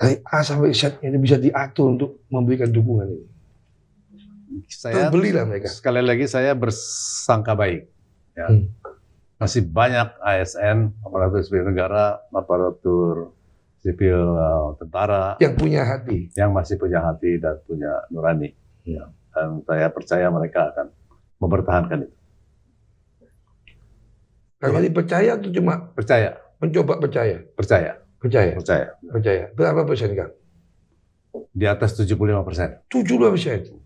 dari A sampai Z ini bisa diatur untuk memberikan dukungan ini. Saya Terbelilah mereka. Sekali lagi saya bersangka baik. Ya. Masih banyak ASN, aparatur sipil negara, aparatur sipil tentara yang punya hati, yang masih punya hati dan punya nurani. Ya. Dan saya percaya mereka akan mempertahankan itu. Kalau dipercaya atau cuma percaya? Mencoba percaya. Percaya. Percaya. Percaya. Percaya. Berapa persen, Kang? Di atas 75%. 75%.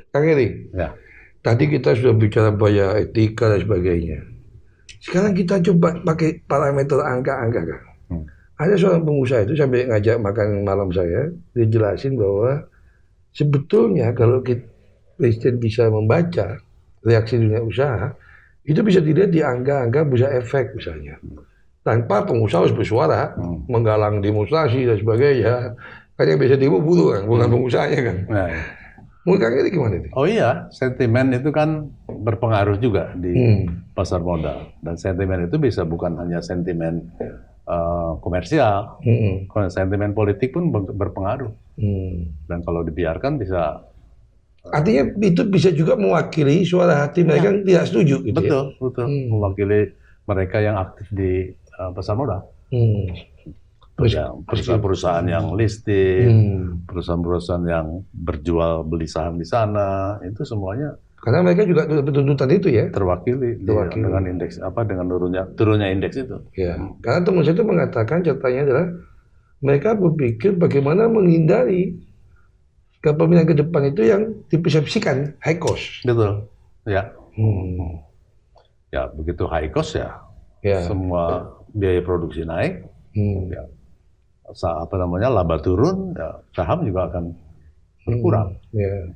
Kang Eri, Ya. tadi kita sudah bicara banyak etika dan sebagainya. Sekarang kita coba pakai parameter angka-angka, Kang. Ada seorang pengusaha itu sampai ngajak makan malam saya, dia jelasin bahwa sebetulnya kalau Presiden bisa membaca reaksi dunia usaha, itu bisa dilihat di angka-angka bursa efek misalnya. Tanpa pengusaha harus bersuara, menggalang demonstrasi dan sebagainya. Kan yang biasa demo buruh kan, bukan pengusahanya kan. Nah, ya. Menurut Kang Eri gimana itu? Oh iya, sentimen itu kan berpengaruh juga di pasar modal. Dan sentimen itu bisa bukan hanya sentimen komersial, sentimen politik pun berpengaruh. Dan kalau dibiarkan bisa... Artinya itu bisa juga mewakili suara hati mereka yang tidak setuju gitu. Betul, ya? betul. Mewakili mereka yang aktif di pasar modal. Perusahaan-perusahaan yang listing, perusahaan-perusahaan yang berjual beli saham di sana, itu semuanya karena mereka juga tuntutan itu ya terwakili. Dengan indeks dengan turunnya indeks itu. Ya. Karena teman saya itu mengatakan catatannya adalah mereka berpikir bagaimana menghindari kepemimpinan ke depan itu yang dipersepsikan high cost. Betul. Ya. Ya, begitu high cost ya. Semua biaya produksi naik. Ya. Laba turun, ya, saham juga akan berkurang. Ya.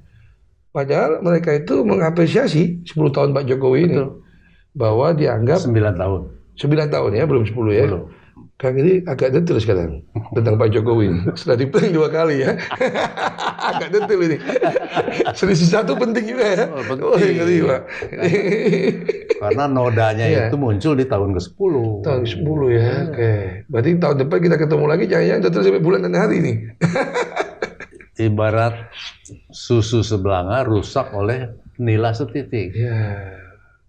Padahal mereka itu mengapresiasi 10 tahun Pak Jokowi ini. Bahwa dianggap 9 tahun. 9 tahun ya, belum 10 ya. Belum. Kang ini agak detail sekarang tentang Pak Jokowi ini. Setelah dipilih 2 kali ya. Agak detail ini. Selisih 1 penting juga ya. Penting. Ngeri, Pak. Karena nodanya itu muncul di tahun ke-10. Tahun ke-10 ya. Oke. Berarti tahun depan kita ketemu lagi jangan-jangan udah terus sampai bulan dan hari nih. Ibarat susu sebelanga rusak oleh nila setitik. Ya.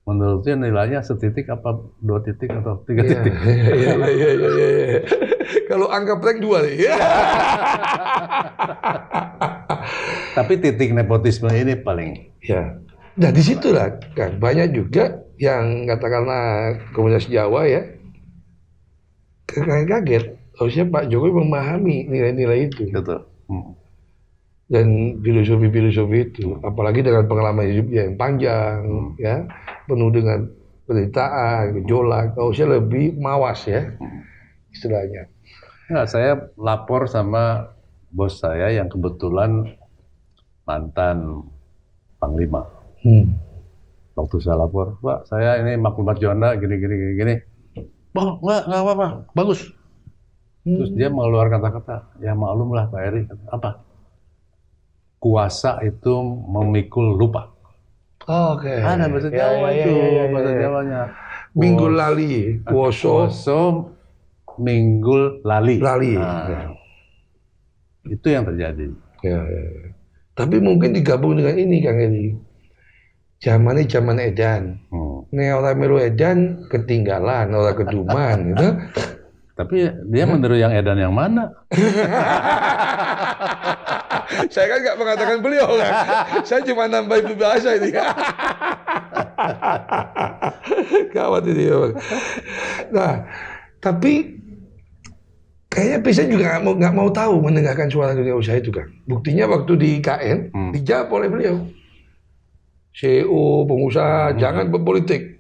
Menurutnya nilainya setitik apa 2 titik atau 3 titik? Iya. Kalau angka prank 2 nih. Tapi titik nepotisme ini paling. Ya. Nah disitulah kan banyak juga yang katakanlah komunitas Jawa ya kaget. Harusnya Pak Jokowi memahami nilai-nilai itu. Betul. Dan filosofi-filosofi itu, apalagi dengan pengalaman hidupnya yang panjang, ya, penuh dengan penderitaan, gejolak, harusnya lebih mawas ya, istilahnya. Enggak, saya lapor sama bos saya yang kebetulan mantan Panglima. Waktu saya lapor, Pak, saya ini maklumat Juanda gini. Oh, enggak apa-apa, bagus. Terus dia mengeluarkan kata-kata, ya maklumlah Pak Eri, apa? Kuasa itu memikul lupa. Oke. Ada bahasa Jawa itu, bahasa Jawanya. Minggul lali, kuoso minggul lali. Nah, itu yang terjadi. Ya. Tapi mungkin digabung dengan ini Kang Edi. Zaman edan. Orang melu edan ketinggalan, orang keduman gitu. Tapi dia meniru yang edan yang mana? Saya kan nggak mengatakan beliau kan. Saya cuma nambah bahasa ini. Gawat ini. Nah, tapi kayaknya Presiden juga nggak mau tahu mendengarkan suara dunia usaha itu kan. Buktinya waktu di IKN dijawab oleh beliau. CEO, pengusaha, jangan berpolitik.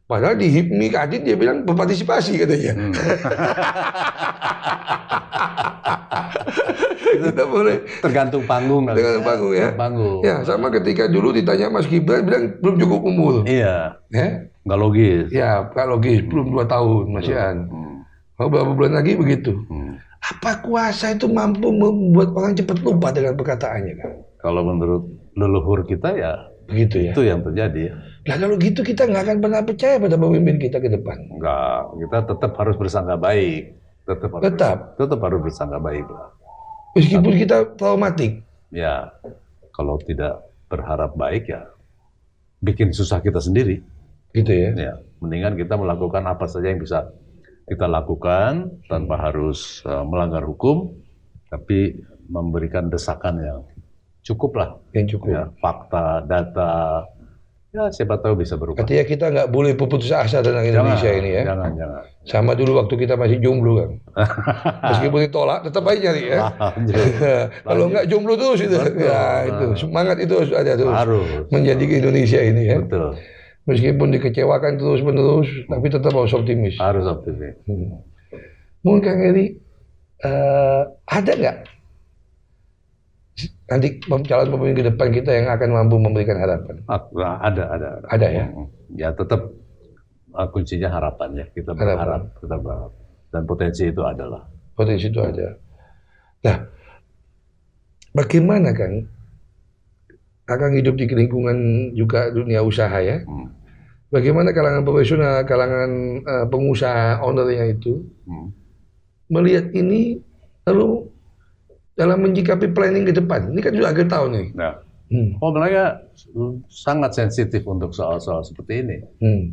Padahal di HIPMI Kadin dia bilang berpartisipasi katanya. Kita boleh tergantung panggung. Tergantung panggung ya. Ya sama ketika dulu ditanya Mas Gibran bilang belum cukup umur. Iya. Ya? Nggak logis. Ya nggak logis, belum 2 tahun masihan. Kalau beberapa bulan lagi begitu. Apa kuasa itu mampu membuat orang cepat lupa dengan perkataannya kan? Kalau menurut leluhur kita ya Begitu ya. Itu yang terjadi. Nah kalau gitu kita nggak akan pernah percaya pada pemimpin kita ke depan. Enggak, kita tetap harus bersangka baik. Tetap harus bersangka baik. Meskipun kita traumatik. Ya, kalau tidak berharap baik ya bikin susah kita sendiri. Gitu ya. Ya, mendingan kita melakukan apa saja yang bisa kita lakukan tanpa harus melanggar hukum, tapi memberikan desakan yang cukup lah. Yang cukup. Ya, fakta, data, ya siapa tahu bisa berubah. Artinya kita nggak boleh putus asa tentang Indonesia ini ya. Jangan. Sama dulu waktu kita masih jomblo kan. Meskipun ditolak, tetap aja nyari ya. Kalau nggak jomblo terus itu. Ya itu semangat itu harus ada terus. Harus. Menjadi Indonesia ini ya. Betul. Meskipun dikecewakan terus-menerus, tapi tetap harus optimis. Harus optimis. Mungkin Kang Heri, ada nggak nanti calon pemimpin ke depan kita yang akan mampu memberikan harapan? Ada. Ada ya? Ya tetap kuncinya harapan ya. Kita berharap. Dan potensi itu adalah. Potensi itu ada. Nah, bagaimana Kang? Akan hidup di lingkungan juga dunia usaha ya. Bagaimana kalangan profesional, kalangan pengusaha, ownernya itu melihat ini, lalu dalam menyikapi planning ke depan. Ini kan sudah akhir tahun nih. Nah, mereka sangat sensitif untuk soal-soal seperti ini,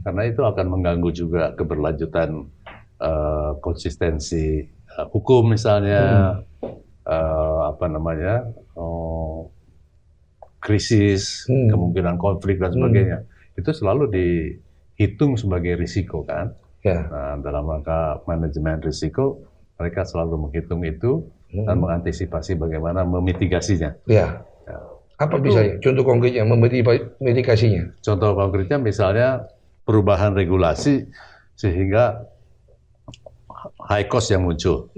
karena itu akan mengganggu juga keberlanjutan konsistensi hukum misalnya, krisis, kemungkinan konflik dan sebagainya. Itu selalu dihitung sebagai risiko kan. Ya. Nah, dalam rangka manajemen risiko, mereka selalu menghitung itu dan mengantisipasi bagaimana memitigasinya. Ya. Apa misalnya? Contoh konkretnya memitigasinya? Contoh konkretnya misalnya perubahan regulasi sehingga high cost yang muncul.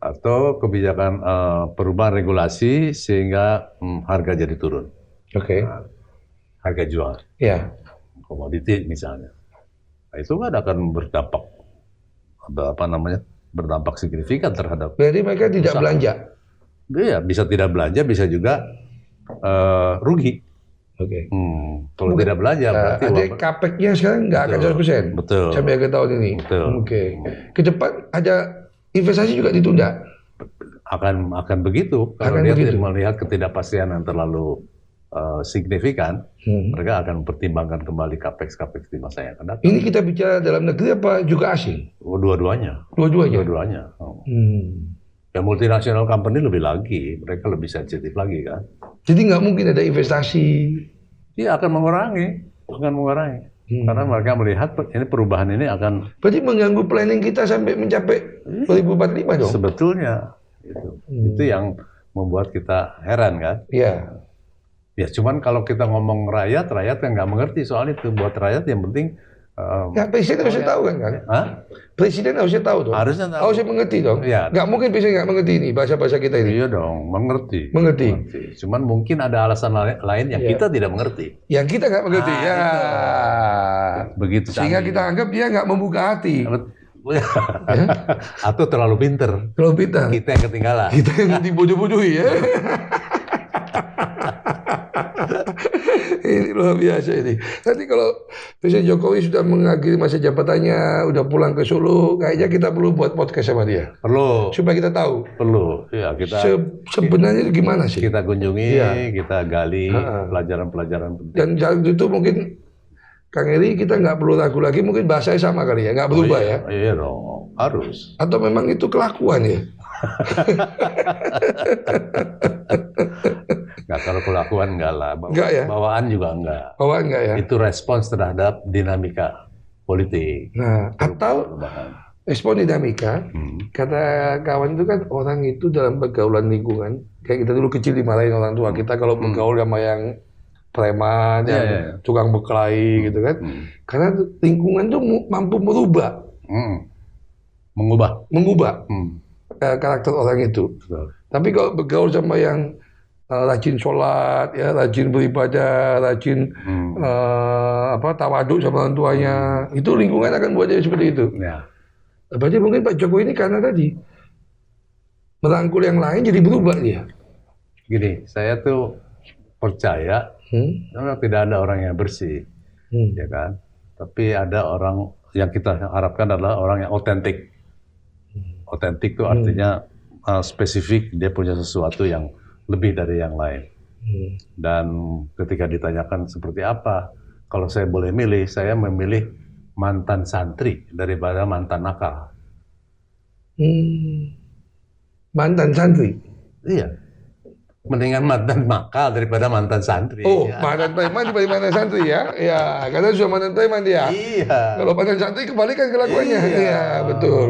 Atau kebijakan perubahan regulasi sehingga harga jadi turun. Oke. Nah, harga jual. Ya. Komoditi misalnya. Nah, itu kan akan berdampak berdampak signifikan terhadap. Berarti mereka tidak usaha. belanja. Iya, bisa tidak belanja, bisa juga rugi. Oke. Kalau tidak belanja berarti ada capex-nya sekarang nggak akan 100%. Betul. Sampai akhir tahun ini. Betul. Oke. Ke depan ada investasi juga ditunda. Akan begitu. Kalau dia melihat ketidakpastian yang terlalu signifikan, mereka akan mempertimbangkan kembali capex di masa yang akan datang. Ini kita bicara dalam negeri apa juga asing? Dua-duanya. Dua-duanya. Ya multinational company lebih lagi, mereka lebih sensitif lagi kan. Jadi nggak mungkin ada investasi. Dia akan mengurangi. Karena mereka melihat ini perubahan ini akan. Berarti mengganggu planning kita sampai mencapai 2045 dong. Sebetulnya itu yang membuat kita heran kan. Iya. Ya cuman kalau kita ngomong rakyat kan nggak mengerti soal itu. Buat rakyat yang penting. Ya presiden harusnya tahu kan? Hah? Presiden harusnya tahu dong. Harusnya tahu. Harusnya mengerti dong. Ya. Nggak mungkin presiden nggak mengerti ini bahasa-bahasa kita ini. Iya dong, mengerti. Cuman mungkin ada alasan lain yang kita tidak mengerti. Yang kita nggak mengerti. Ya. Begitu. Sehingga kita anggap dia nggak membuka hati. Atau terlalu pinter. Terlalu pintar. Kita yang ketinggalan. Kita yang dibodoh-bodohi ya. Ini luar biasa ini. Nanti kalau Presiden Jokowi sudah mengakhiri masa jabatannya, udah pulang ke Solo, kayaknya kita perlu buat podcast sama dia. Perlu. Supaya kita tahu. Perlu. Ya, kita sebenarnya itu gimana sih? Kita kunjungi, kita gali pelajaran-pelajaran penting. Dan saat itu mungkin Kang Heri kita nggak perlu ragu lagi, mungkin bahasanya sama kali ya, nggak berubah ya? Iya dong, harus. Atau memang itu kelakuan ya? Nggak, kalau kelakuan enggak lah. Ya? Bawaan juga enggak. Bawaan enggak ya? Itu respons terhadap dinamika politik. Nah, atau respon dinamika, kata kawan itu kan orang itu dalam pergaulan lingkungan, kayak kita dulu kecil dimarahin orang tua kita kalau bergaul sama yang preman, yang tukang berkelahi gitu kan. Karena lingkungan itu mampu merubah. Mengubah karakter orang itu. Tapi kalau bergaul sama yang rajin sholat, ya, rajin beribadah, rajin tawaduk sama orang tuanya, itu lingkungan akan buat dia seperti itu. Ya. Berarti mungkin Pak Jokowi ini karena tadi merangkul yang lain jadi berubah dia. Gini, saya tuh percaya Karena tidak ada orang yang bersih, ya kan? Tapi ada orang yang kita harapkan adalah orang yang otentik. Otentik itu artinya spesifik, dia punya sesuatu yang lebih dari yang lain. Dan ketika ditanyakan seperti apa, kalau saya boleh milih, saya memilih mantan santri daripada mantan nakal. Mantan santri? Iya. Mendingan mantan nakal daripada mantan santri. Oh, mantan preman dibanding mantan santri ya? Iya, karena sudah mantan preman dia. Iya. Kalau mantan santri kebalikan kelakuannya. Iya, betul.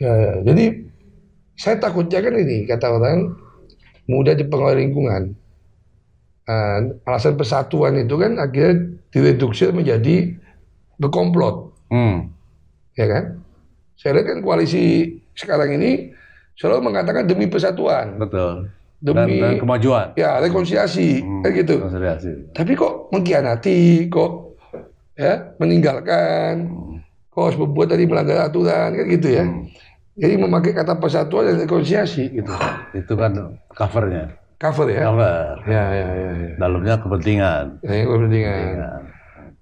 Ya, jadi saya takutnya kan ini, kata orang, mudah dipengaruhi lingkungan. Alasan persatuan itu kan akhirnya direduksi menjadi berkomplot. Ya kan? Saya lihat kan koalisi sekarang ini selalu mengatakan demi persatuan. Betul. Demi dan kemajuan. Ya, rekonsiliasi, kayak gitu. Rekonsiliasi. Tapi kok mengkhianati, kok ya meninggalkan, kok harus berbuat tadi melanggar aturan, kan gitu ya. Jadi memakai kata persatuan dan rekonsiliasi gitu. Itu kan covernya. Cover ya? Cover. Ya. Dalamnya kepentingan. Ya, kepentingan.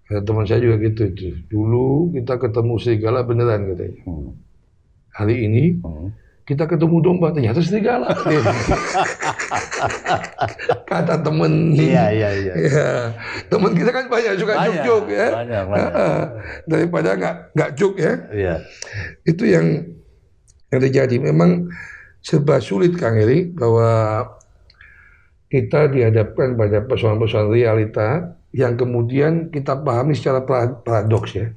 Kata teman saya juga gitu. Dulu kita ketemu serigala beneran katanya. Hari ini kita ketemu domba, ternyata serigala. Kata temen. Iya. Ya, temen kita kan banyak suka juk-juk ya. Banyak. Daripada nggak juk ya. Iya. Itu yang terjadi. Memang serba sulit Kang Heri, bahwa kita dihadapkan pada persoalan-persoalan realita yang kemudian kita pahami secara paradoks ya.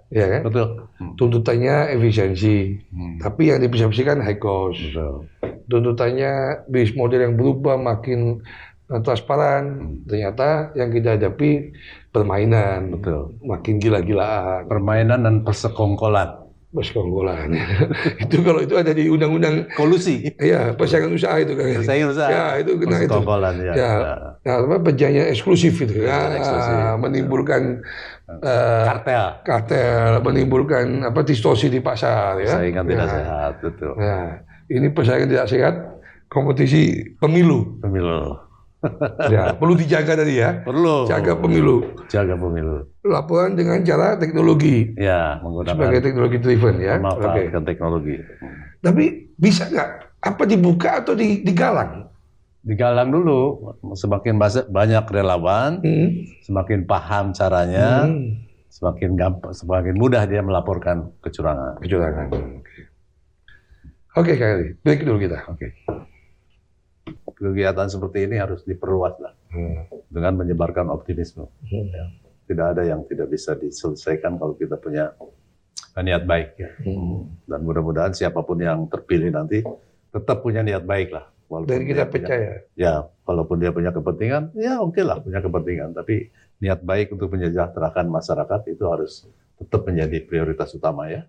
Ya kan? Betul. Tuntutannya efisiensi, tapi yang dipersepsikan high cost. Betul. Tuntutannya bisnis model yang berubah makin transparan, ternyata yang kita hadapi permainan. Betul. Makin gila-gilaan. Permainan dan persekongkolan. Persekongkolan. Itu kalau itu ada di undang-undang kolusi. Iya, persaingan usaha itu kan. Persaingan usaha. Ya, itu kena itu. Persekongkolan ya. Nah, perjanjian eksklusif itu. Eksklusif. Menimbulkan kartel, menimbulkan distorsi di pasar ya. Persaingan tidak sehat, betul. Nah, ini persaingan tidak sehat, kompetisi pemilu. Ya, perlu dijaga tadi ya. Perlu. Jaga pemilu. Laporan dengan cara teknologi. Ya, menggunakan sebagai teknologi driven ya. Memanfaatkan teknologi. Tapi bisa nggak? Apa dibuka atau digalang? Digalang dulu. Semakin banyak relawan, semakin paham caranya, semakin gampang, semakin mudah dia melaporkan kecurangan. Oke, Kak Heri, break dulu kita. Kegiatan seperti ini harus diperluas lah, dengan menyebarkan optimisme. Tidak ada yang tidak bisa diselesaikan kalau kita punya niat baik ya. Dan mudah-mudahan siapapun yang terpilih nanti tetap punya niat baik lah. Dan kita percaya. Ya, walaupun dia punya kepentingan, ya oke lah punya kepentingan. Tapi niat baik untuk menyejahterakan masyarakat itu harus tetap menjadi prioritas utama ya.